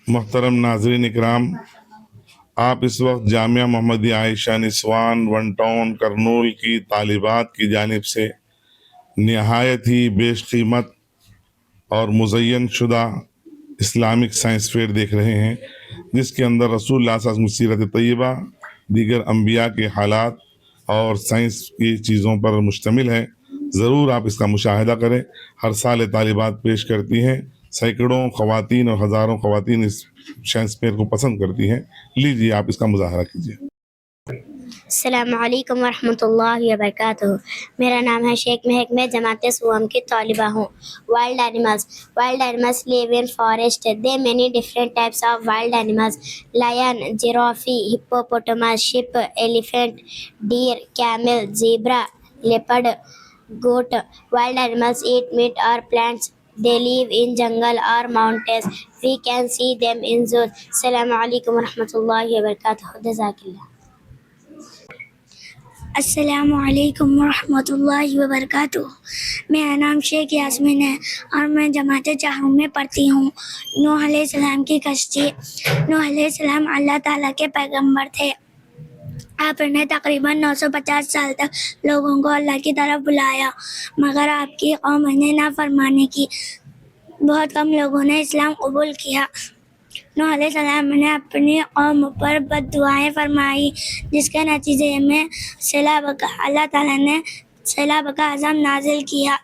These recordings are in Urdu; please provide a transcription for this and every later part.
محترم ناظرین اکرام، آپ اس وقت جامعہ محمدیہ عائشہ نسوان ون ٹاؤن کرنول کی طالبات کی جانب سے نہایت ہی بیش قیمت اور مزین شدہ اسلامک سائنس فیئر دیکھ رہے ہیں، جس کے اندر رسول اللہ صلی اللہ علیہ وسلم کی سیرت طیبہ، دیگر انبیاء کے حالات اور سائنس کی چیزوں پر مشتمل ہے۔ ضرور آپ اس کا مشاہدہ کریں۔ ہر سال طالبات پیش کرتی ہیں، سینکڑوں خواتین اور ہزاروں خواتین اس سائنس فیئر کو پسند کرتی ہیں۔ لیجیے آپ اس کا مظاہرہ کیجیے۔ السلام علیکم ورحمۃ اللہ وبرکاتہ۔ میرا نام ہے شیخ مہک، میں جماعت سوم کی طالبہ ہوں۔ Wild animals live in forest. There are many different types of wild animals: lion, giraffe, hippopotamus, sheep, elephant, deer, camel, zebra, leopard, goat. Wild animals eat meat or plants. They live in jungle or mountains. We can see them in zoos. السلام علیکم ورحمۃ اللہ وبرکاتہ۔ جزاک اللہ۔ السلام علیکم ورحمۃ اللہ وبرکاتہ۔ میرا نام شیخ یاسمین ہے اور میں جماعت چاہوں میں پڑھتی ہوں۔ نوح علیہ السلام کی کشتی۔ نوح علیہ السلام اللہ تعالیٰ کے پیغمبر تھے۔ آپ نے تقریباً 950 سال تک لوگوں کو اللہ کی طرف بلایا، مگر آپ کی قوم نے نافرمانی کی۔ بہت کم لوگوں نے اسلام قبول کیا۔ نوح علیہ السلام نے اپنی قوم پر بد دعائیں فرمائی، جس کے نتیجے میں اللہ تعالیٰ نے سیلاب کا عذاب نازل کیا۔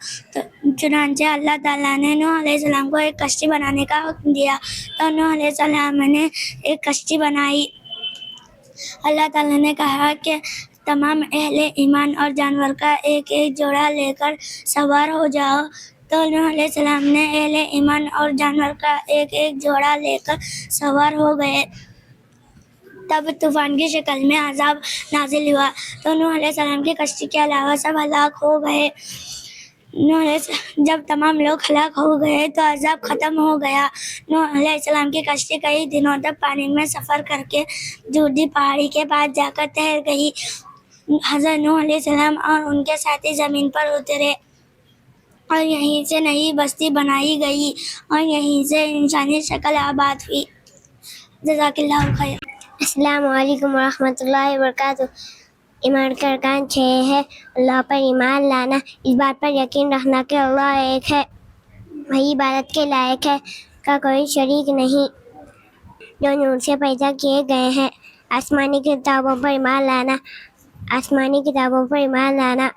چنانچہ اللہ تعالیٰ نے نوح علیہ السلام کو ایک کشتی بنانے کا حکم دیا، تو نوح علیہ السلام نے ایک کشتی بنائی۔ اللہ تعالیٰ نے کہا کہ تمام اہل ایمان اور جانور کا ایک ایک جوڑا لے کر سوار ہو جاؤ، تو نوح علیہ السلام نے اہل ایمان اور جانور کا ایک ایک جوڑا لے کر سوار ہو گئے۔ تب طوفان کی شکل میں عذاب نازل ہوا، تو نوح علیہ السلام کی کشتی کے علاوہ سب ہلاک ہو گئے۔ جب تمام لوگ ہلاک ہو گئے تو عذاب ختم ہو گیا۔ نوح علیہ السلام کی کشتی کئی دنوں تک پانی میں سفر کر کے جودی پہاڑی کے پاس جا کر ٹھہر گئی۔ حضرت نوح علیہ السلام اور ان کے ساتھی زمین پر اترے اور یہیں سے نئی بستی بنائی گئی اور یہیں سے انسانی شکل آباد ہوئی۔ جزاک اللہ خیر۔ السلام علیکم ورحمۃ اللہ وبرکاتہ۔ ایمان کا ارکان 6 ہے۔ اللہ پر ایمان لانا، اس بات پر یقین رکھنا کہ اللہ ایک ہے، وہی عبادت کے لائق ہے، کا کوئی شریک نہیں، جو نور سے پیدا کیے گئے ہیں۔ آسمانی کتابوں پر ایمان لانا،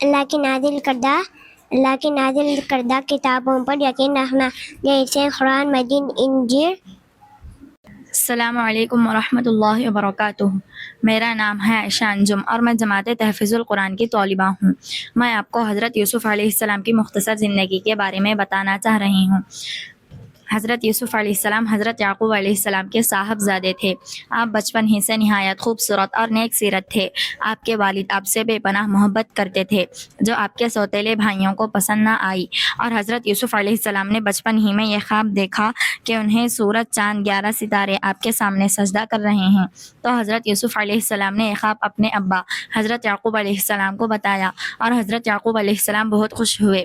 اللہ کی نازل کردہ کتابوں پر یقین رکھنا، جیسے قرآن مجید، انجیل۔ السلام علیکم ورحمۃ اللہ وبرکاتہ۔ میرا نام ہے عائشہ انجم اور میں جماعت تحفظ القرآن کی طالبہ ہوں۔ میں آپ کو حضرت یوسف علیہ السلام کی مختصر زندگی کے بارے میں بتانا چاہ رہی ہوں۔ حضرت یوسف علیہ السلام حضرت یعقوب علیہ السلام کے صاحبزادے تھے۔ آپ بچپن ہی سے نہایت خوبصورت اور نیک سیرت تھے۔ آپ کے والد آپ سے بے پناہ محبت کرتے تھے، جو آپ کے سوتیلے بھائیوں کو پسند نہ آئی، اور حضرت یوسف علیہ السلام نے بچپن ہی میں یہ خواب دیکھا کہ انہیں سورج، چاند، 11 ستارے آپ کے سامنے سجدہ کر رہے ہیں۔ تو حضرت یوسف علیہ السلام نے یہ خواب اپنے ابا حضرت یعقوب علیہ السلام کو بتایا، اور حضرت یعقوب علیہ السلام بہت خوش ہوئے۔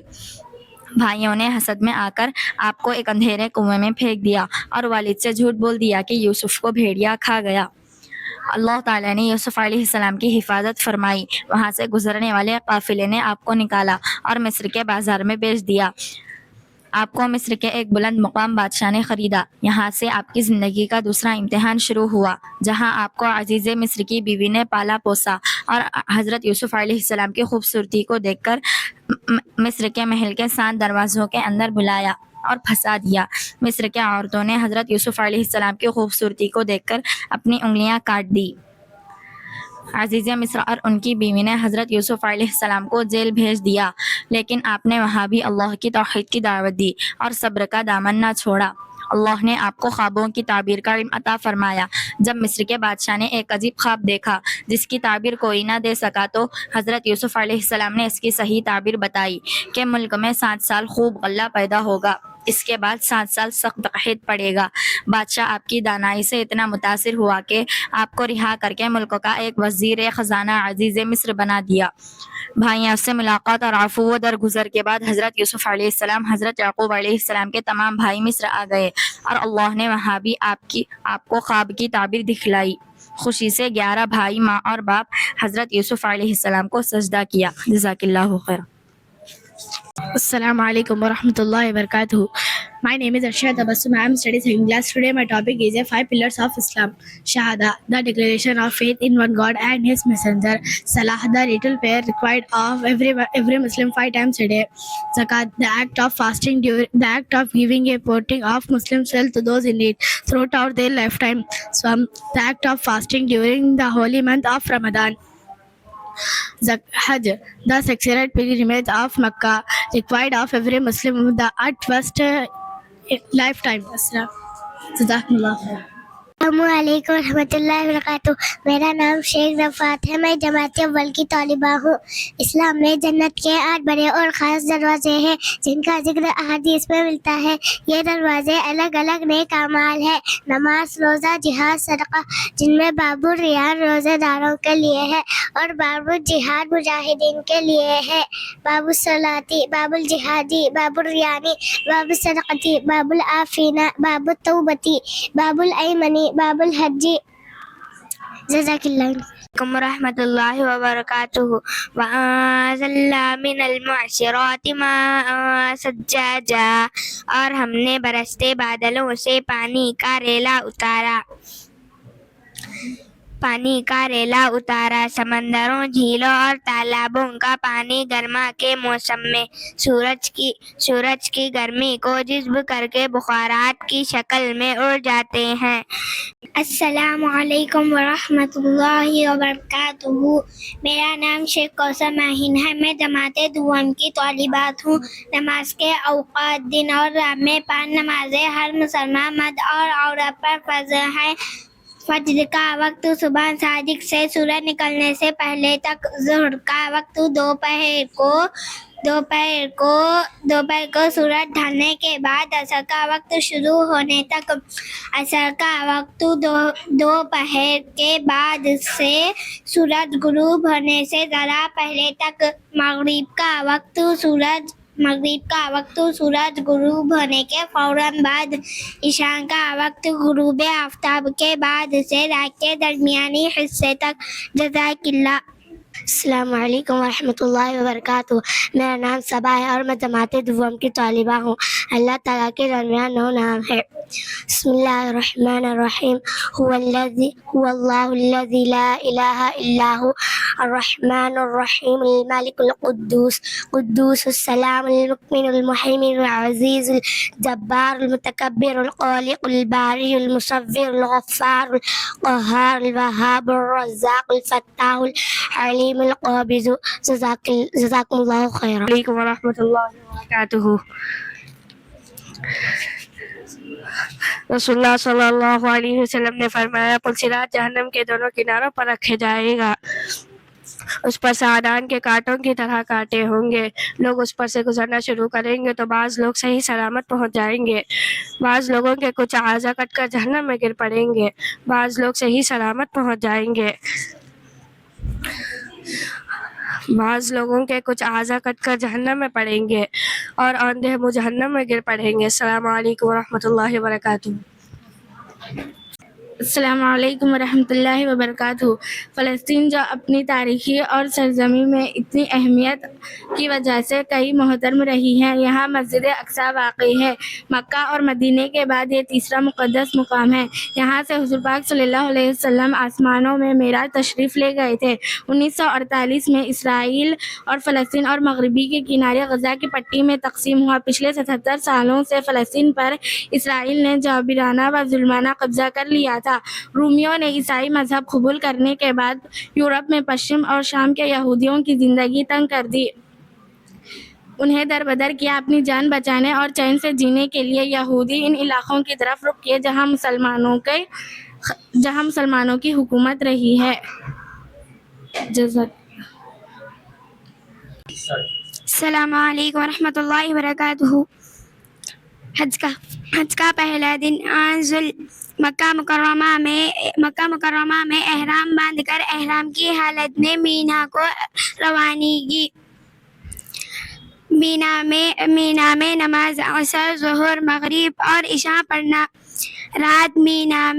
بھائیوں نے حسد میں آ کر آپ کو ایک اندھیرے کنویں میں پھینک دیا اور والد سے جھوٹ بول دیا کہ یوسف کو بھیڑیا کھا گیا۔ اللہ تعالیٰ نے یوسف علیہ السلام کی حفاظت فرمائی۔ وہاں سے گزرنے والے قافلے نے آپ کو نکالا اور مصر کے بازار میں بیچ دیا۔ آپ کو مصر کے ایک بلند مقام بادشاہ نے خریدا۔ یہاں سے آپ کی زندگی کا دوسرا امتحان شروع ہوا، جہاں آپ کو عزیز مصر کی بیوی نے پالا پوسا اور حضرت یوسف علیہ السلام کی خوبصورتی کو دیکھ کر مصر کے محل کے 7 دروازوں کے اندر بلایا اور پھنسا دیا۔ مصر کے عورتوں نے حضرت یوسف علیہ السلام کی خوبصورتی کو دیکھ کر اپنی انگلیاں کاٹ دی۔ عزیز مصر اور ان کی بیوی نے حضرت یوسف علیہ السلام کو جیل بھیج دیا، لیکن آپ نے وہاں بھی اللہ کی توحید کی دعوت دی اور صبر کا دامن نہ چھوڑا۔ اللہ نے آپ کو خوابوں کی تعبیر کا علم عطا فرمایا۔ جب مصر کے بادشاہ نے ایک عجیب خواب دیکھا جس کی تعبیر کوئی نہ دے سکا، تو حضرت یوسف علیہ السلام نے اس کی صحیح تعبیر بتائی کہ ملک میں 7 سال خوب غلہ پیدا ہوگا۔ اس کے بعد 7 سال سخت قحط پڑے گا۔ بادشاہ آپ کی دانائی سے اتنا متاثر ہوا کہ آپ کو رہا کر کے ملک کا ایک وزیر خزانہ عزیز مصر بنا دیا۔ بھائیوں سے ملاقات اور عفو و درگزر کے بعد حضرت یوسف علیہ السلام، حضرت یعقوب علیہ السلام کے تمام بھائی مصر آ گئے اور اللہ نے وہاں بھی آپ کو خواب کی تعبیر دکھلائی۔ خوشی سے 11 بھائی، ماں اور باپ حضرت یوسف علیہ السلام کو سجدہ کیا۔ جزاک اللہ خیر۔ Assalamu alaikum wa rahmatullahi wa barakatuh. My name is Arshad Tabassum. I am studying second class. Today my topic is the 5 pillars of Islam. Shahada, the declaration of faith in one God and His Messenger. Salah, the ritual prayer required of every Muslim 5 times a day. Zakat, the act of fasting, the act of giving a portion of Muslims' wealth to those in need throughout their lifetime. Swam, the act of fasting during the holy month of Ramadan. Hajj, the sacred pilgrimage of Makkah, required of every Muslim at first lifetime. Jazakumullah khair. السلام علیکم ورحمۃ اللہ وبرکاتہ۔ میرا نام شیخ رفعت ہے، میں جماعت اول کی طالبہ ہوں۔ اسلام میں جنت کے 8 بڑے اور خاص دروازے ہیں جن کا ذکر احادیث میں ملتا ہے۔ یہ دروازے الگ الگ نیک اعمال ہیں: نماز، روزہ، جہاد، صدقہ، جن میں باب الریان روزے داروں کے لیے ہے اور باب الجہاد مجاہدین کے لیے ہے۔ باب الصلاتی، باب الجہادی، باب الریانی، باب الصدقتی، باب العافینہ، باب التوبتی، باب الایمنی، باب الحجی۔ جزاک اللہ۔ علیکم ورحمۃ اللہ وبرکاتہ۔ وَأَنزَلْنَا مِنَ الْمُعْصِرَاتِ مَاءً ثَجَّاجًا، اور ہم نے برستے بادلوں سے پانی کا ریلا اتارا۔ سمندروں، جھیلوں اور تالابوں کا پانی گرما کے موسم میں سورج کی گرمی کو جذب کر کے بخارات کی شکل میں اڑ جاتے ہیں۔ السلام علیکم ورحمۃ اللہ وبرکاتہ۔ میرا نام شیخ کوثر ماہین ہے، میں جماعت دوم کی طالبات ہوں۔ نماز کے اوقات: دن اور رات میں 5 نمازیں ہر مسلمان مرد اور عورت پر فرض ہیں۔ فجر کا وقت صبح صادق سے سورج نکلنے سے پہلے تک، ظہر کا وقت دوپہر کو سورج ڈھلنے کے بعد، عصر کا وقت شروع ہونے تک، عصر کا وقت دوپہر کے بعد سے سورج غروب ہونے سے ذرا پہلے تک، مغرب کا وقت سورج غروب ہونے کے فوراً بعد، عشاء کا وقت غروب آفتاب کے بعد سے رات کے درمیانی حصے تک۔ جزاک اللہ۔ السلام علیکم ورحمۃ اللہ وبرکاتہ۔ میرا نام صبا ہے اور میں جماعت دوم کی طالبہ ہوں۔ اللہ تعالیٰ کے درمیان 9 نام ہے۔ بسم اللہ الرحمن الرحیم۔ هو اللہ الذی لا الہ الا هو الرحمن الرحیم الملک القدوس السلام المؤمن المحیمن العزیز الجبار المتکبر الخالق الباری المصور الغفار القہار الوہاب الرزاق الفتاح العلیم القابض۔ جزاکم اللہ خیرا۔ علیکم ورحمۃ اللہ وبرکاتہ۔ رسول اللہ صلی اللہ علیہ وسلم نے فرمایا، پلسرات جہنم کے دونوں کناروں پر رکھے جائے گا، اس پر سعدان کے کانٹوں کی طرح کانٹے ہوں گے۔ لوگ اس پر سے گزرنا شروع کریں گے تو بعض لوگ صحیح سلامت پہنچ جائیں گے، بعض لوگوں کے کچھ اعضاء کٹ کر جہنم میں گر پڑیں گے، بعض لوگ صحیح سلامت پہنچ جائیں گے، بعض لوگوں کے کچھ اعضاء کٹ کر جہنم میں پڑیں گے اور آندھے منہ جہنم میں گر پڑیں گے۔ السلام علیکم ورحمۃ اللہ وبرکاتہ۔ السلام علیکم ورحمۃ اللہ وبرکاتہ۔ فلسطین جو اپنی تاریخی اور سرزمین میں اتنی اہمیت کی وجہ سے کئی محترم رہی ہے، یہاں مسجد اقصیٰ واقع ہے۔ مکہ اور مدینہ کے بعد یہ تیسرا مقدس مقام ہے۔ یہاں سے حضور پاک صلی اللہ علیہ وسلم آسمانوں میں معراج تشریف لے گئے تھے۔ 1948 میں اسرائیل اور فلسطین اور مغربی کے کنارے غزہ کی پٹی میں تقسیم ہوا۔ پچھلے 77 سالوں سے فلسطین پر اسرائیل نے جابرانہ و ظلمانہ قبضہ کر لیا تھا۔ رومیوں نے عیسائی مذہب قبول کرنے کے بعد یورپ میں پشچم اور شام کے یہودیوں کی زندگی تنگ کر دی، انہیں در بدر کیا۔ اپنی جان بچانے اور چین سے جینے کے لیے یہودی ان علاقوں کی طرف رخ کیے جہاں مسلمانوں کی حکومت رہی ہے۔ السلام علیکم ورحمۃ اللہ وبرکاتہ۔ حج کا پہلا دن مکہ مکرمہ میں احرام باندھ کر احرام کی حالت میں مینا کو روانگی. مینا میں نماز عصر ظہر مغرب اور عشاء پڑھنا. رات مینا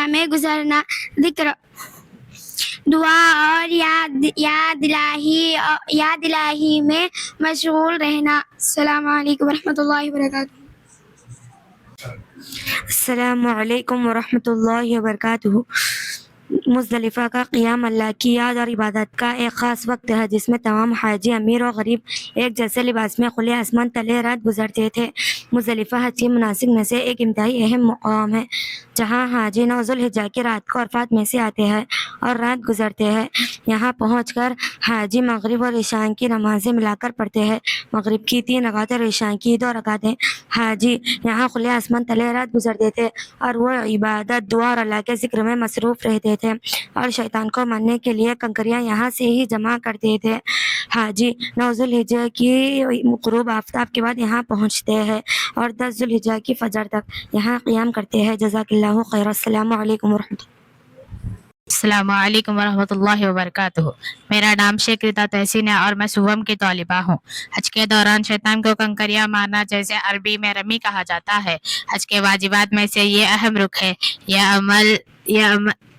میں گزارنا. ذکر دعا اور یاد الہی میں مشغول رہنا. السلام علیکم ورحمۃ اللہ وبرکاتہ. السلام علیکم ورحمۃ اللہ وبرکاتہ. مزدلفہ کا قیام اللہ کی یاد اور عبادت کا ایک خاص وقت ہے جس میں تمام حاجی امیر و غریب ایک جیسے لباس میں کھلے آسمان تلے رات گزرتے تھے. مزدلفہ حج کے مناسک میں سے ایک انتہائی اہم مقام ہے جہاں حاجی 9 ذوالحجہ کی رات کو عرفات میں سے آتے ہیں اور رات گزرتے ہیں. یہاں پہنچ کر حاجی مغرب اور عشاء کی نمازیں ملا کر پڑھتے ہیں. مغرب کی 3 رکعتیں اور عشاء کی 2 رکعتیں. حاجی یہاں کھلے آسمان تلے رات گزرتے تھے اور وہ عبادت دعا اور اللہ کے ذکر میں مصروف رہتے تھے اور شیطان کو مارنے کے لیے کنکریاں یہاں سے ہی جمع کرتے تھے. حاجی 9 ذوالحجہ کی غروب آفتاب کے بعد یہاں پہنچتے ہیں اور 10 ذوالحجہ کی فجر تک یہاں قیام کرتے ہیں. جزاک اللہ خیر. السلام علیکم ورحمۃ اللہ. السلام علیکم ورحمۃ اللہ وبرکاتہ. میرا نام شیخ رتا تحسین ہے اور میں سوم کی طالبہ ہوں. حج کے دوران شیطان کو کنکریاں مارنا جیسے عربی میں رمی کہا جاتا ہے. حج کے واجبات میں سے یہ اہم رکن ہے.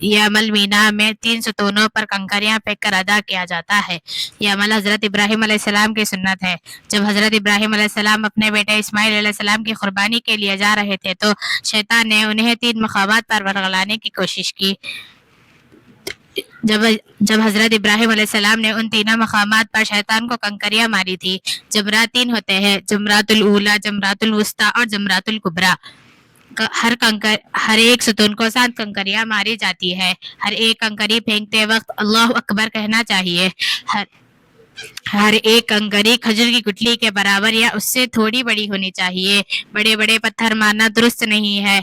یہ عمل مینا میں 3 ستونوں پر کنکریاں پھینک کر ادا کیا جاتا ہے. یہ عمل حضرت ابراہیم علیہ السلام کی سنت ہے. جب حضرت ابراہیم علیہ السلام اپنے بیٹے اسماعیل علیہ السلام کی قربانی کے لیے جا رہے تھے تو شیطان نے انہیں 3 مقامات پر ورگلانے کی کوشش کی. جب حضرت ابراہیم علیہ السلام نے ان 3 مقامات پر شیطان کو کنکریاں ماری تھی. جمرات 3 ہوتے ہیں: جمرات الاولیٰ، جمرات الوسطیٰ اور جمرات الکبریٰ. ہر ایک ستون کو 7 کنکریاں ماری جاتی ہے. ہر ایک کنکری پھینکتے وقت اللہ اکبر کہنا چاہیے. ہر ایک کنکری کھجور کی گٹلی کے برابر یا اس سے تھوڑی بڑی ہونی چاہیے. بڑے بڑے پتھر مارنا درست نہیں ہے.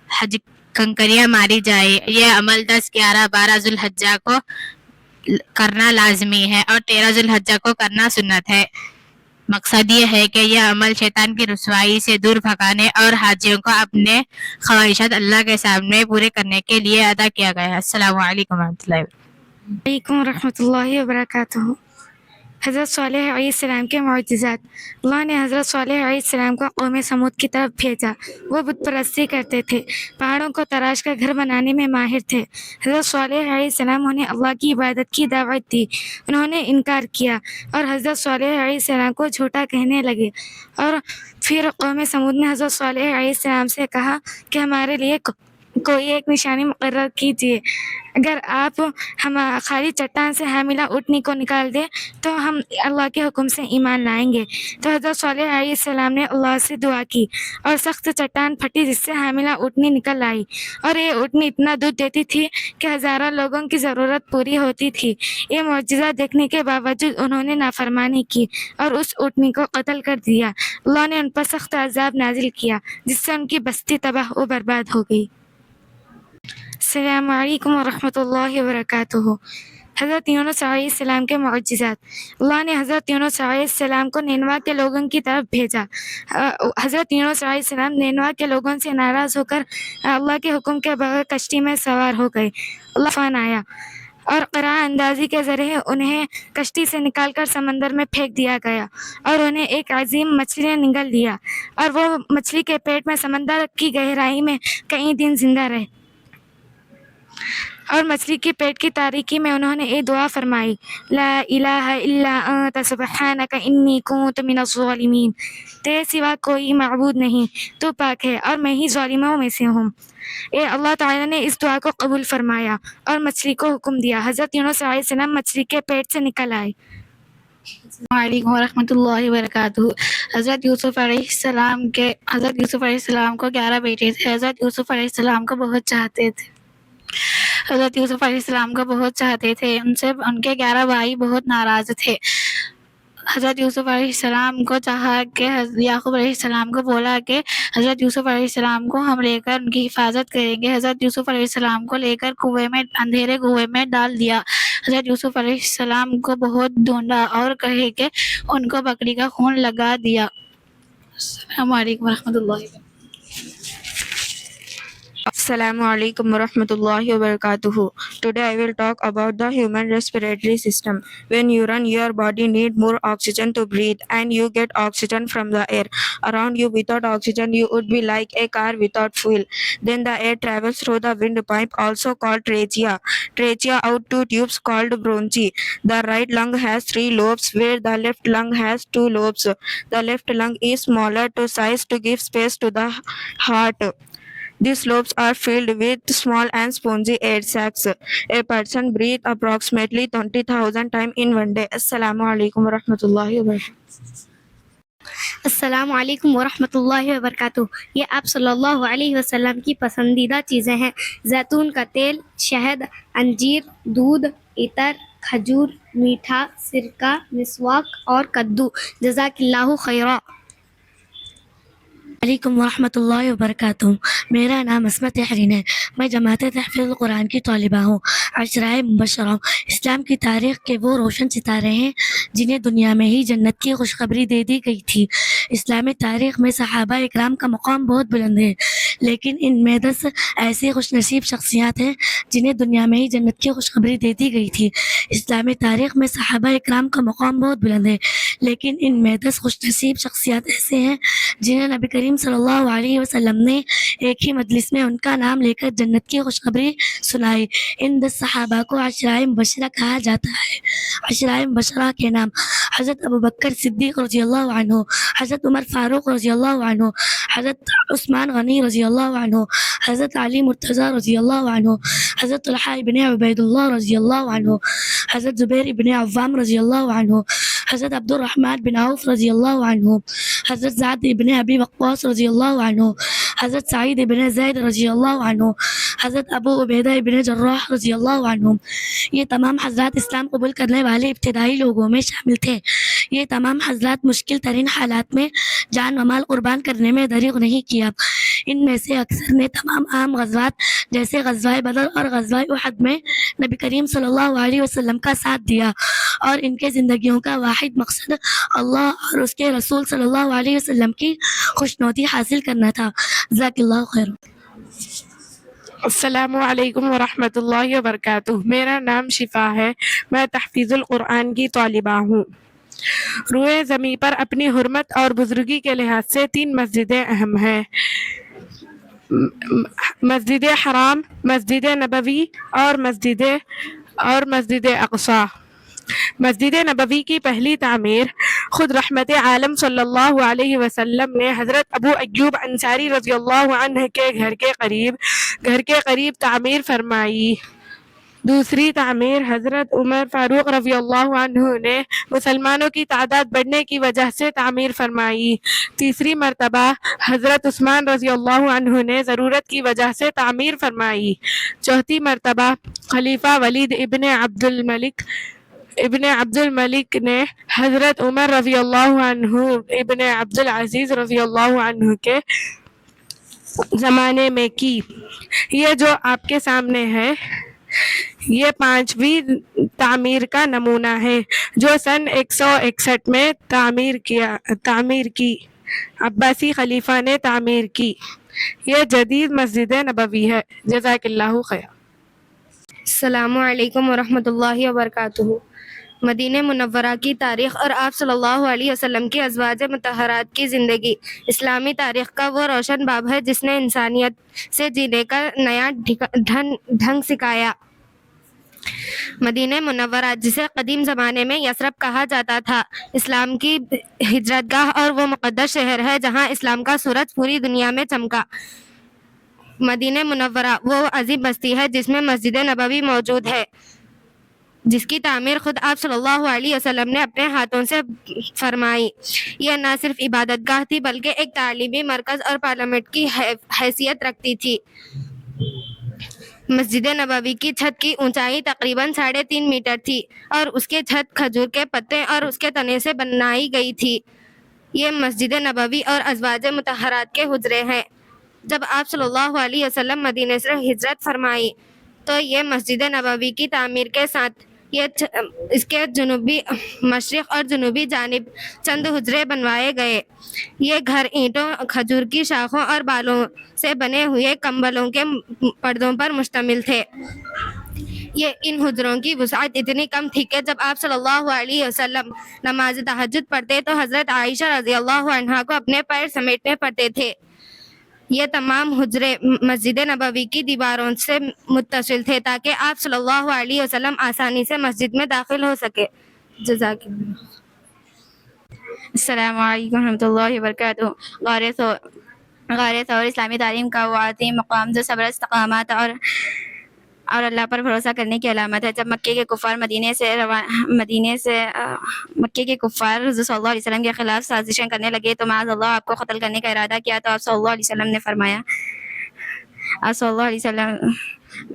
حج کنکریاں ماری جائے. یہ عمل 10، 11، 12 ذوالحجہ کو کرنا لازمی ہے اور 13 ذوالحجہ کو کرنا سنت ہے. مقصد یہ ہے کہ یہ عمل شیطان کی رسوائی سے دور بھگانے اور حاجیوں کو اپنے خواہشات اللہ کے سامنے پورے کرنے کے لیے ادا کیا گیا ہے. السلام علیکم ورحمۃ اللہ وبرکاتہ. علیکم ورحمۃ اللہ وبرکاتہ. حضرت صالح علیہ السلام کے معجزات. اللہ نے حضرت صالح علیہ السلام کو قوم سمود کی طرف بھیجا. وہ بت پرستی کرتے تھے، پہاڑوں کو تراش کر گھر بنانے میں ماہر تھے. حضرت صالح علیہ السلام انہیں اللہ کی عبادت کی دعوت دی. انہوں نے انکار کیا اور حضرت صالح علیہ السلام کو جھوٹا کہنے لگے. اور پھر قوم سمود نے حضرت صالح علیہ السلام سے کہا کہ ہمارے لیے کوئی ایک نشانی مقرر کیجیے. اگر آپ ہم خالی چٹان سے حاملہ اونٹنی کو نکال دیں تو ہم اللہ کے حکم سے ایمان لائیں گے. تو حضرت صالح علیہ السلام نے اللہ سے دعا کی اور سخت چٹان پھٹی جس سے حاملہ اونٹنی نکل آئی. اور یہ اونٹنی اتنا دودھ دیتی تھی کہ ہزاروں لوگوں کی ضرورت پوری ہوتی تھی. یہ معجزہ دیکھنے کے باوجود انہوں نے نافرمانی کی اور اس اونٹنی کو قتل کر دیا. اللہ نے ان پر سخت عذاب نازل کیا جس سے ان کی بستی تباہ و برباد ہو گئی. السلام علیکم ورحمۃ اللہ وبرکاتہ. حضرت یونس علیہ السلام کے معجزات. اللہ نے حضرت یونس علیہ السلام کو نینوا کے لوگوں کی طرف بھیجا. حضرت یونس علیہ السلام نینوا کے لوگوں سے ناراض ہو کر اللہ کے حکم کے بغیر کشتی میں سوار ہو گئے. اللہ طوفان آیا اور قرآن اندازی کے ذریعے انہیں کشتی سے نکال کر سمندر میں پھینک دیا گیا اور انہیں ایک عظیم مچھلی نے نگل لیا اور وہ مچھلی کے پیٹ میں سمندر کی گہرائی میں کئی دن زندہ رہے. اور مچھلی کے پیٹ کی تاریکی میں انہوں نے ایک دعا فرمائی: لا الہ الا انت سبحانک انی کنت من الظالمین. تیرے سوا کوئی معبود نہیں، تو پاک ہے اور میں ہی ظالموں میں سے ہوں. اللہ تعالیٰ نے اس دعا کو قبول فرمایا اور مچھلی کو حکم دیا. حضرت یونس علیہ السلام مچھلی کے پیٹ سے نکل آئے. السلام علیکم ورحمۃ اللہ وبرکاتہ. حضرت یوسف علیہ السلام کو 11 بیٹے تھے. حضرت یوسف علیہ السلام کو بہت چاہتے تھے. ان کے 11 بھائی بہت ناراض تھے. حضرت یوسف علیہ السلام کو چاہا کہ یعقوب علیہ السلام کو بولا کہ حضرت یوسف علیہ السلام کو ہم لے کر ان کی حفاظت کریں گے. حضرت یوسف علیہ السلام کو لے کر اندھیرے کنویں میں ڈال دیا. حضرت یوسف علیہ السلام کو بہت ڈھونڈا اور کہے کہ ان کو بکری کا خون لگا دیا. السلام علیکم ورحمۃ اللہ. Assalamu alaikum wa rahmatullahi wa barakatuhu. Today I will talk about the human respiratory system. When you run, your body needs more oxygen to breathe, and you get oxygen from the air around you. Without oxygen, you would be like a car without fuel. Then the air travels through the windpipe, also called trachea. Trachea out two tubes called bronchi. The right lung has 3 lobes, where the left lung has 2 lobes. The left lung is smaller to size to give space to the heart. These lobes are filled with small and spongy air sacs. A person breathes approximately 20,000 times in one day. Assalamu alaikum wa rahmatullahi wa barakatuh. السلام علیکم ورحمۃ اللہ وبرکاتہ. یہ آپ صلی اللہ علیہ وسلم کی پسندیدہ چیزیں ہیں: زیتون کا تیل، شہد، انجیر، دودھ، عطر، کھجور، میٹھا، سرکہ، مسواک اور کدو. جزاک اللہ خیرا. علیکم ورحمۃ اللہ وبرکاتہ. میرا نام عصمت احرین ہے. میں جماعت تحفظ القرآن کی طالبہ ہوں. عشرۂ مبشرہ اسلام کی تاریخ کے وہ روشن ستارے ہیں جنہیں دنیا میں ہی جنت کی خوشخبری دے دی گئی تھی. اسلامی تاریخ میں صحابہ اکرام کا مقام بہت بلند ہے، لیکن ان میں 10 ایسی خوش نصیب شخصیات ہیں جنہیں دنیا میں ہی جنت کی خوشخبری دے دی گئی تھی. اسلامی تاریخ میں صحابہ اکرام کا مقام بہت بلند ہے، لیکن ان میں 10 خوش نصیب شخصیات ایسے ہیں جنہیں نبی کریم صلی اللہ علیہ وسلم نے ایک ہی مجلس میں ان کا نام لے کر جنت کی خوشخبری سنائی. ان 10 صحابہ کو عشرۂ مبشرہ کہا جاتا ہے. عشرۂ مبشرہ کے نام: حضرت ابوبکر صدیق رضی اللہ عنہ، حضرت عمر فاروق رضی اللہ عنہ، حضرت عثمان غنی رضی اللہ عنہ، حضرت علی مرتضیٰ رضی اللہ عنہ، حضرت طلحہ ابن عبید اللہ رضی اللہ عنہ، حضرت زبیر ابن عوام رضی اللہ عنہ، حضرت عبد الرحمن بن عوف رضی اللہ عنہ، حضرت سعد ابن ابی وقاص رضی اللہ عنہ، حضرت سعید ابن زید رضی اللہ عنہ، حضرت ابو عبیدہ ابن جراح رضی اللہ عنہ. یہ تمام حضرات اسلام قبول کرنے والے ابتدائی لوگوں میں شامل تھے. یہ تمام حضرات مشکل ترین حالات میں جان و مال قربان کرنے میں دریغ نہیں کیا. ان میں سے اکثر نے تمام اہم غزوات جیسے غزوہ بدر اور غزوہ احد میں نبی کریم صلی اللہ علیہ وسلم کا ساتھ دیا، اور ان کے زندگیوں کا واحد مقصد اللہ اور اس کے رسول صلی اللہ علیہ وسلم کی خوشنودی حاصل کرنا تھا. جزاک اللہ خیر. السلام علیکم ورحمۃ اللہ وبرکاتہ. میرا نام شفا ہے. میں تحفیظ القرآن کی طالبہ ہوں. روئے زمیں پر اپنی حرمت اور بزرگی کے لحاظ سے 3 مسجدیں اہم ہیں: مسجد حرام، مسجد نبوی اور مسجد اقصی. مسجد نبوی کی پہلی تعمیر خود رحمت عالم صلی اللہ علیہ وسلم نے حضرت ابو ایوب انصاری رضی اللہ عنہ کے گھر کے قریب تعمیر فرمائی. دوسری تعمیر حضرت عمر فاروق رضی اللہ عنہ نے مسلمانوں کی تعداد بڑھنے کی وجہ سے تعمیر فرمائی. تیسری مرتبہ حضرت عثمان رضی اللہ عنہ نے ضرورت کی وجہ سے تعمیر فرمائی. چوتھی مرتبہ خلیفہ ولید ابن عبد الملک نے حضرت عمر رضی اللہ عنہ ابن عبد العزیز رضی اللہ عنہ کے زمانے میں کی. یہ جو آپ کے سامنے ہے یہ 5ویں تعمیر کا نمونہ ہے جو سن 161 میں تعمیر کی عباسی خلیفہ نے تعمیر کی. یہ جدید مسجد نبوی ہے. جزاک اللہ خیر. السلام علیکم ورحمۃ اللہ وبرکاتہ. مدینہ منورہ کی تاریخ اور آپ صلی اللہ علیہ وسلم کی ازواج مطہرات کی زندگی اسلامی تاریخ کا وہ روشن باب ہے جس نے انسانیت سے جینے کا نیا ڈھنگ سکھایا. مدینہ منورہ جسے قدیم زمانے میں یثرب کہا جاتا تھا، اسلام کی ہجرت گاہ اور وہ مقدس شہر ہے جہاں اسلام کا سورج پوری دنیا میں چمکا. مدینہ منورہ وہ عظیم بستی ہے جس میں مسجد نبوی موجود ہے، جس کی تعمیر خود آپ صلی اللہ علیہ وسلم نے اپنے ہاتھوں سے فرمائی. یہ نہ صرف عبادت گاہ تھی بلکہ ایک تعلیمی مرکز اور پارلیمنٹ کی حیثیت رکھتی تھی. مسجد نبوی کی چھت کی اونچائی تقریباً 3.5 میٹر تھی اور اس کے چھت کھجور کے پتے اور اس کے تنے سے بنائی گئی تھی. یہ مسجد نبوی اور ازواج مطہرات کے حجرے ہیں. جب آپ صلی اللہ علیہ وسلم مدینے سے ہجرت فرمائی تو یہ مسجد نبوی کی تعمیر کے ساتھ اس کے جنوبی مشرق اور جنوبی جانب چند حجرے بنوائے گئے. یہ گھر اینٹوں، کھجور کی شاخوں اور بالوں سے بنے ہوئے کمبلوں کے پردوں پر مشتمل تھے. ان حجروں کی وسعت اتنی کم تھی کہ جب آپ صلی اللہ علیہ وسلم نماز تہجد پڑھتے تو حضرت عائشہ رضی اللہ عنہا کو اپنے پیر سمیٹنے پڑتے تھے. یہ تمام حجرے مسجد نبوی کی دیواروں سے متصل تھے تاکہ آپ صلی اللہ علیہ وسلم آسانی سے مسجد میں داخل ہو سکے. جزاک اللہ. السلام علیکم ورحمۃ اللہ وبرکاتہ. غار ثور اسلامی تعلیم کا وہ عظیم مقام جو صبر، استقامت اور اللہ پر بھروسہ کرنے کی علامت ہے. جب مکے کے کفار مکے کے کفار حضور صلی اللہ علیہ وسلم کے خلاف سازشیں کرنے لگے تو معاذ اللہ آپ کو قتل کرنے کا ارادہ کیا تو آپ صلی اللہ علیہ وسلم نے فرمایا، آپ صلی اللہ علیہ وسلم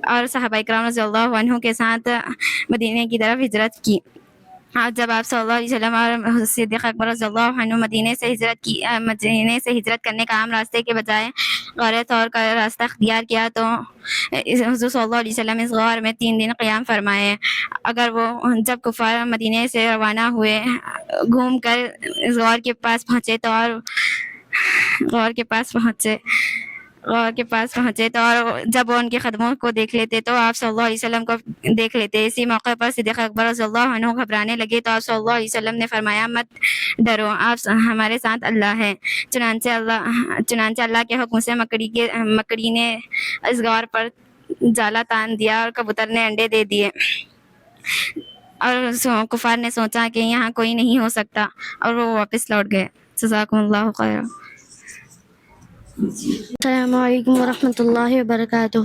اور صحابہ کرام رضی اللہ عنہ کے ساتھ مدینے کی طرف ہجرت کی. اور جب آپ صلی اللہ علیہ وسلم اور صدیق اکبر رضی اللہ عنہ مدینے سے ہجرت کرنے کا عام راستے کے بجائے غار ثور کا راستہ اختیار کیا تو حضور صلی اللہ علیہ وسلم اس غار میں 3 دن قیام فرمائے. جب کفار مدینے سے روانہ ہوئے، گھوم کر اس غار کے پاس پہنچے تو اور جب وہ ان کے قدموں کو دیکھ لیتے تو آپ صلی اللہ علیہ وسلم کو دیکھ لیتے. اسی موقع پر صدیق اکبر رضی اللہ عنہ گھبرانے لگے تو آپ صلی اللہ علیہ وسلم نے فرمایا، مت ڈرو، آپ ہمارے ساتھ اللہ ہے. چنانچہ اللہ کے حکم سے مکڑی نے اس غار پر جالا تان دیا اور کبوتر نے انڈے دے دیے. اور کفار نے سوچا کہ یہاں کوئی نہیں ہو سکتا اور وہ واپس لوٹ گئے. جزاکم اللہ خیر. السلام علیکم ورحمۃ اللہ وبرکاتہ.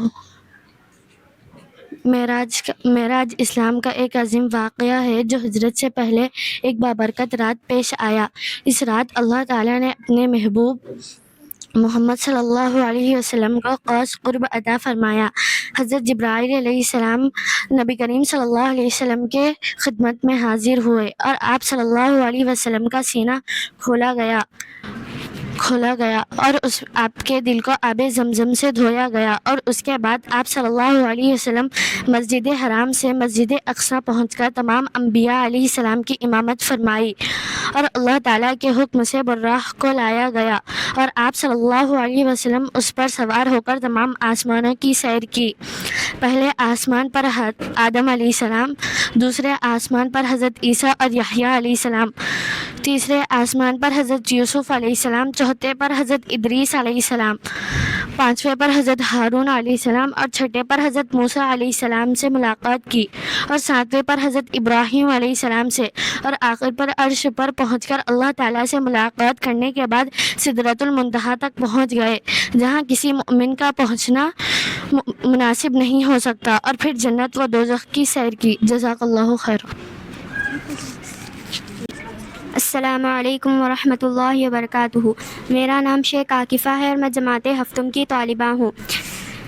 معراج اسلام کا ایک عظیم واقعہ ہے جو ہجرت سے پہلے ایک بابرکت رات پیش آیا. اس رات اللہ تعالیٰ نے اپنے محبوب محمد صلی اللہ علیہ وسلم کو خاص قرب عطا فرمایا. حضرت جبرائیل علیہ السلام نبی کریم صلی اللہ علیہ وسلم کے خدمت میں حاضر ہوئے اور آپ صلی اللہ علیہ وسلم کا سینہ کھولا گیا اور آپ کے دل کو آب زمزم سے دھویا گیا. اور اس کے بعد آپ صلی اللہ علیہ وسلم مسجد حرام سے مسجد اقصی پہنچ کر تمام انبیاء علیہ السلام کی امامت فرمائی اور اللہ تعالیٰ کے حکم سے براق کو لایا گیا اور آپ صلی اللہ علیہ وسلم اس پر سوار ہو کر تمام آسمانوں کی سیر کی. پہلے آسمان پر آدم علیہ السلام، دوسرے آسمان پر حضرت عیسیٰ اور یحییٰ علیہ السلام، تیسرے آسمان پر حضرت یوسف علیہ السلام، چوتھے پر حضرت ادریس علیہ السلام، پانچویں پر حضرت ہارون علیہ السلام اور چھٹے پر حضرت موسیٰ علیہ السلام سے ملاقات کی اور ساتویں پر حضرت ابراہیم علیہ السلام سے اور آخر پر عرش پر پہنچ کر اللہ تعالیٰ سے ملاقات کرنے کے بعد سدرۃ المنتہا تک پہنچ گئے جہاں کسی مومن کا پہنچنا مناسب نہیں ہو سکتا، اور پھر جنت و دوزخ کی سیر کی. جزاک اللہ خیر. السلام علیکم ورحمۃ اللہ وبرکاتہ. میرا نام شیخ عاکفہ ہے اور میں جماعت ہفتم کی طالبہ ہوں.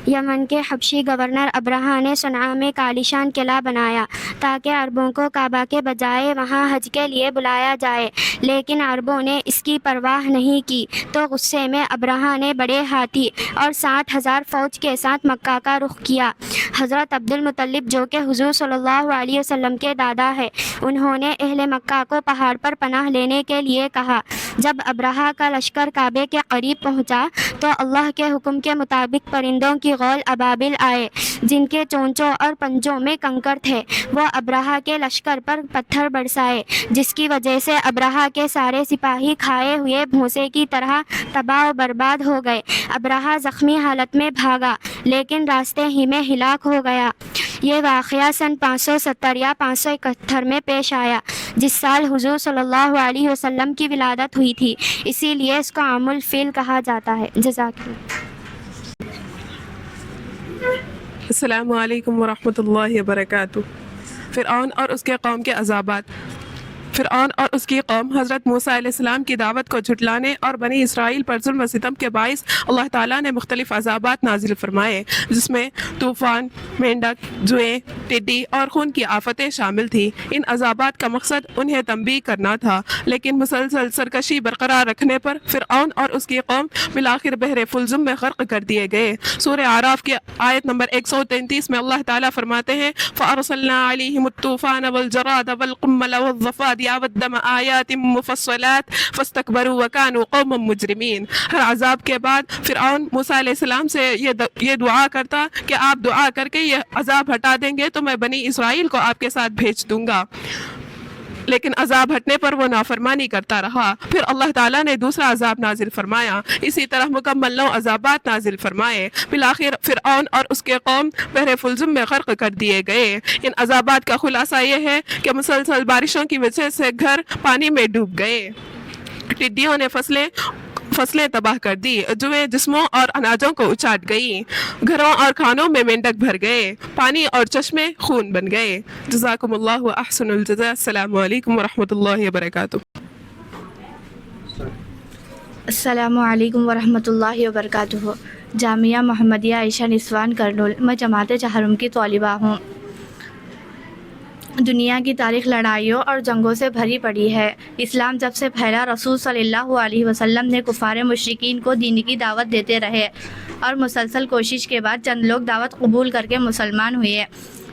یمن کے حبشی گورنر ابرہہ نے صنعاء میں عالیشان قلعہ بنایا تاکہ عربوں کو کعبہ کے بجائے وہاں حج کے لیے بلایا جائے، لیکن عربوں نے اس کی پرواہ نہیں کی تو غصے میں ابرہہ نے بڑے ہاتھی اور 60,000 فوج کے ساتھ مکہ کا رخ کیا. حضرت عبد المطلب جو کہ حضور صلی اللہ علیہ وسلم کے دادا ہے، انہوں نے اہل مکہ کو پہاڑ پر پناہ لینے کے لیے کہا. جب ابرہہ کا لشکر کعبے کے قریب پہنچا تو اللہ کے حکم کے مطابق پرندوں کی غول ابابل آئے جن کے چونچوں اور پنجوں میں کنکر تھے. وہ ابرہہ کے لشکر پر پتھر برسائے جس کی وجہ سے ابرہہ کے سارے سپاہی کھائے ہوئے بھونسے کی طرح تباہ و برباد ہو گئے. ابرہہ زخمی حالت میں بھاگا لیکن راستے ہی میں ہلاک ہو گیا. یہ واقعہ سن 570 یا 571 میں پیش آیا جس سال حضور صلی اللہ علیہ وسلم کی ولادت ہوئی تھی، اسی لیے اس کو عام الفیل کہا جاتا ہے. جزاک اللہ. السلام علیکم ورحمۃ اللہ وبرکاتہ. فرعون اور اس کے قوم کے عذابات. فرعون اور اس کی قوم حضرت موسیٰ علیہ السلام کی دعوت کو جھٹلانے اور بنی اسرائیل پر ظلم و ستم کے باعث اللہ تعالیٰ نے مختلف عذابات نازل فرمائے، جس میں طوفان، مینڈک، جوئیں، ٹڈی اور خون کی آفتیں شامل تھی۔ ان عذابات کا مقصد انہیں تنبیہ کرنا تھا، لیکن مسلسل سرکشی برقرار رکھنے پر فرعون اور اس کی قوم بالآخر بحر فلزم میں غرق کر دیے گئے۔ سورہ اعراف کی آیت نمبر 133 میں اللہ تعالیٰ فرماتے ہیں فَأَرْسَلْنَا عَلَيْهِمُ الطُّوفَانَ وَالْجَرَادَ وَالْقُمَّلَ وَالضَّفَادِعَ وَالدَّمَ آيَاتٍ مُفَصَّلَاتٍ فَاسْتَكْبَرُوا وَكَانُوا قَوْمًا مُجْرِمِينَ۔ ہر عذاب کے بعد فرعون موسیٰ علیہ السلام سے یہ دعا کرتا کہ آپ دعا کر کے یہ عذاب ہٹا دیں گے تو میں بنی اسرائیل کو آپ کے ساتھ بھیج دوں گا، لیکن عذاب ہٹنے پر وہ نافرمانی کرتا رہا۔ پھر اللہ تعالیٰ نے دوسرا عذاب نازل فرمایا، اسی طرح مکمل 9 عذابات نازل فرمائے۔ بالآخر فرعون اور اس کے قوم بحر فلزم میں غرق کر دیے گئے۔ ان عذابات کا خلاصہ یہ ہے کہ مسلسل بارشوں کی وجہ سے گھر پانی میں ڈوب گئے، ٹڈیوں نے فصلیں تباہ کر دی، جوئیں جسموں اور اناجوں کو اچاٹ گئی، گھروں اور کھانوں میں مینڈک بھر گئے، پانی اور چشمے خون بن گئے۔ جزاکم اللہ احسن الجزاء۔ السلام علیکم ورحمۃ اللہ وبرکاتہ۔ السلام علیکم ورحمۃ اللہ وبرکاتہ۔ جامعہ محمدیہ عائشہ نسوان کرنول، میں جماعت چہارم کی طالبہ ہوں۔ دنیا کی تاریخ لڑائیوں اور جنگوں سے بھری پڑی ہے۔ اسلام جب سے پھیلا رسول صلی اللہ علیہ وسلم نے کفار مشرکین کو دین کی دعوت دیتے رہے اور مسلسل کوشش کے بعد چند لوگ دعوت قبول کر کے مسلمان ہوئے،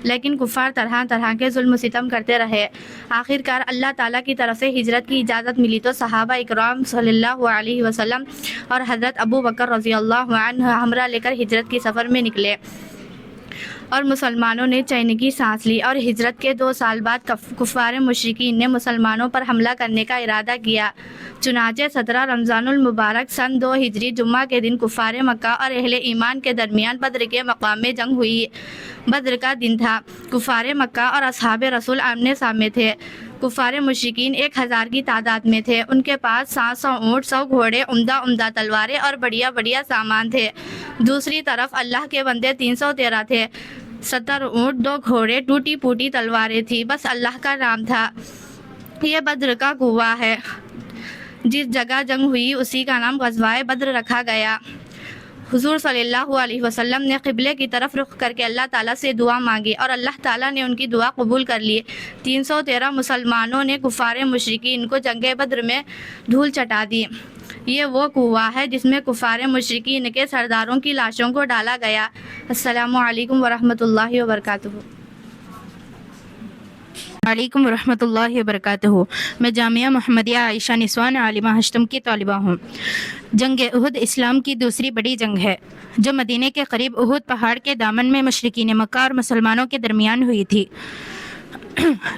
لیکن کفار طرح طرح کے ظلم و ستم کرتے رہے۔ آخرکار اللہ تعالیٰ کی طرف سے ہجرت کی اجازت ملی تو صحابہ اکرام صلی اللہ علیہ وسلم اور حضرت ابو بکر رضی اللہ عنہ ہمراہ لے کر ہجرت کی سفر میں نکلے اور مسلمانوں نے چین کی سانس لی، اور ہجرت کے 2 سال بعد کفار مشرکین نے مسلمانوں پر حملہ کرنے کا ارادہ کیا۔ چنانچہ 17 رمضان المبارک سن 2 ہجری جمعہ کے دن کفار مکہ اور اہل ایمان کے درمیان بدر کے مقام میں جنگ ہوئی۔ بدر کا دن تھا۔ کفار مکہ اور اصحاب رسول آمنے سامنے تھے۔ کفار مشرکین 1000 کی تعداد میں تھے۔ ان کے پاس 700 اونٹ، 100 گھوڑے، عمدہ تلواریں اور بڑیا سامان تھے۔ دوسری طرف اللہ کے بندے 313 تھے، 70 اونٹ، 2 گھوڑے، ٹوٹی پھوٹی تلواریں تھیں، بس اللہ کا نام تھا۔ یہ بدر کا کنواں ہے۔ جس جگہ جنگ ہوئی اسی کا نام غزوہ بدر رکھا گیا۔ حضور صلی اللہ علیہ وسلم نے قبلے کی طرف رخ کر کے اللہ تعالیٰ سے دعا مانگی اور اللہ تعالیٰ نے ان کی دعا قبول کر لی۔ 313 مسلمانوں نے کفار مشرکین کو جنگ بدر میں دھول چٹا دی۔ یہ وہ کنواں ہے جس میں کفار مشرکین کے سرداروں کی لاشوں کو ڈالا گیا۔ السلام علیکم ورحمۃ اللہ وبرکاتہ۔ وعلیکم ورحمۃ اللہ وبرکاتہ۔ میں جامعہ محمدیہ عائشہ نسوان عالمہ ہشتم کی طالبہ ہوں۔ جنگ احد اسلام کی دوسری بڑی جنگ ہے جو مدینے کے قریب احد پہاڑ کے دامن میں مشرکین مکہ اور مسلمانوں کے درمیان ہوئی تھی۔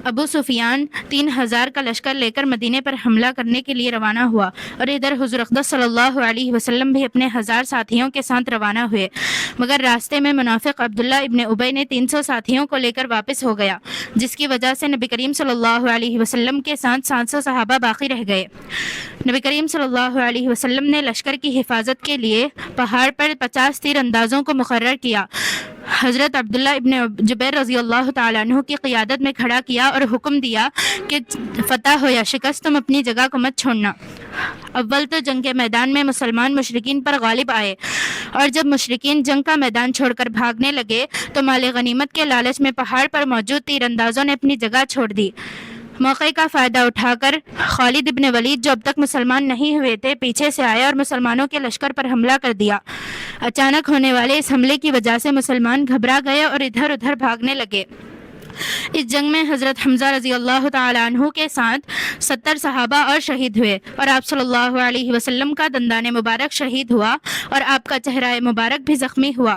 ابو سفیان 3000 کا لشکر لے کر مدینے پر حملہ کرنے کے لیے روانہ ہوا، اور ادھر حضور اقدس صلی اللہ علیہ وسلم بھی اپنے 1000 ساتھیوں کے ساتھ روانہ ہوئے، مگر راستے میں منافق عبداللہ ابن ابی نے 300 ساتھیوں کو لے کر واپس ہو گیا، جس کی وجہ سے نبی کریم صلی اللہ علیہ وسلم کے ساتھ 700 صحابہ باقی رہ گئے۔ نبی کریم صلی اللہ علیہ وسلم نے لشکر کی حفاظت کے لیے پہاڑ پر 50 تیر اندازوں کو مقرر کیا، حضرت عبداللہ ابن جبیر رضی اللہ تعالیٰ عنہ کی قیادت میں کھڑا کیا اور حکم دیا کہ فتح ہو یا شکست تم اپنی جگہ کو مت چھوڑنا۔ اول تو جنگ کے میدان میں مسلمان مشرکین پر غالب آئے، اور جب مشرکین جنگ کا میدان چھوڑ کر بھاگنے لگے تو مال غنیمت کے لالچ میں پہاڑ پر موجود تیر اندازوں نے اپنی جگہ چھوڑ دی۔ موقع کا فائدہ اٹھا کر خالد ابن ولید جو اب تک مسلمان نہیں ہوئے تھے پیچھے سے آئے اور مسلمانوں کے لشکر پر حملہ کر دیا۔ اچانک ہونے والے اس حملے کی وجہ سے مسلمان گھبرا گئے اور ادھر ادھر بھاگنے لگے۔ اس جنگ میں حضرت حمزہ رضی اللہ تعالیٰ عنہ کے ساتھ 70 صحابہ اور شہید ہوئے، اور آپ صلی اللہ علیہ وسلم کا دندان مبارک شہید ہوا اور آپ کا چہرہ مبارک بھی زخمی ہوا۔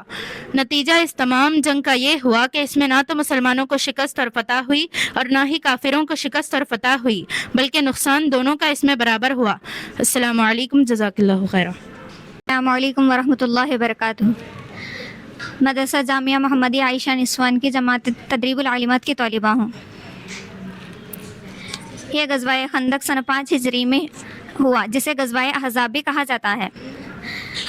نتیجہ اس تمام جنگ کا یہ ہوا کہ اس میں نہ تو مسلمانوں کو شکست اور فتح ہوئی اور نہ ہی کافروں کو شکست اور فتح ہوئی، بلکہ نقصان دونوں کا اس میں برابر ہوا۔ السلام علیکم، جزاک اللہ خیرہ۔ السلام علیکم ورحمۃ اللہ وبرکاتہ۔ مدرسہ جامعہ محمدیہ عائشہ نسوان کی جماعت تدریب العالمات کی طالبہ ہوں۔ یہ غزوہ خندق سن 5 ہجری میں ہوا، جسے غزوہ احزاب بھی کہا جاتا ہے۔